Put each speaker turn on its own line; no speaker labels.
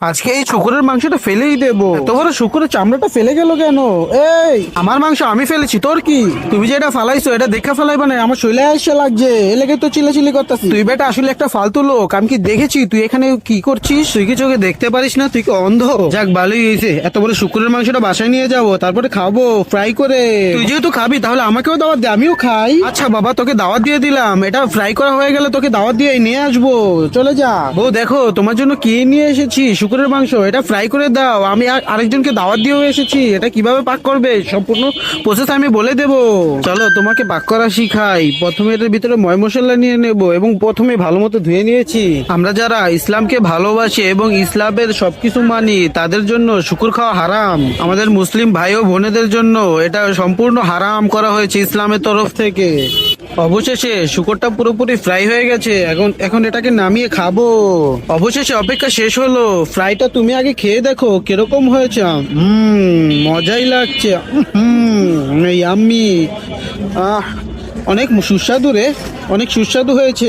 আজকে এই শুকুরের মাংসটা ফেলেই দেবো। এত বড় শুকুরের চামড়াটা ফেলে গেল কেন? এই আমার মাংস আমি ফেলেছি, তোর কি? তুমি যে এটা ফালাইছো এটা দেখে ফালাইবা না, আমার শৈলে আসছে লাগছে, এ লেগে তো চিল্লাচিল্লি করতেছি। তুই বেটা আসলে একটা ফালতু লোক, আমি কি দেখেছি তুই এখানে কি করছিস? তুই কি চোখে দেখতে পারিস না? তুই কি অন্ধ? যাক ভালোই হয়েছে, এত বড় শুকুরের মাংসটা বাসায় নিয়ে যাবো, তারপরে খাবো ফ্রাই করে। তুই যেহেতু খাবি তাহলে আমাকেও দাওয়াত দে, আমিও খাই। আচ্ছা বাবা, তোকে দাওয়াত দিয়ে দিলাম, এটা ফ্রাই করা হয়ে গেলে তোকে দাওয়াত দিয়ে নিয়ে আসবো, চলে যা। বউ দেখো তোমার জন্য কি নিয়ে এসেছি, শুকুরের মাংস, এটা ফ্রাই করে দাও। আমি আরেকজনকে দাওয়াত দিয়েও এসেছি, এটা কিভাবে পাক করবে সম্পূর্ণ প্রসেস আমি বলে দেব। চলো তোমাকে পাক করা শিখাই। প্রথমে এটার ভিতরে ময় মশলা নিয়ে নেব এবং প্রথমে ভালো মতো ধুয়ে নিয়েছি। আমরা যারা ইসলামকে ভালোবাসি এবং ইসলামের সবকিছু মানি তাদের জন্য শুকুর খাওয়া হারাম। আমাদের মুসলিম ভাই ও বোনেদের জন্য এটা সম্পূর্ণ হারাম করা হয়েছে ইসলামের তরফ থেকে। অবশেষে শুকরটা পুরোপুরি ফ্রাই হয়ে গেছে, এখন এখন এটাকে নামিয়ে খাবো। অবশেষে অপেক্ষা শেষ হলো। ফ্রাইটা তুমি আগে খেয়ে দেখো কিরকম হয়েছে। মজাই লাগছে। ইয়াম্মি। অনেক সুস্বাদু রে, অনেক সুস্বাদু হয়েছে।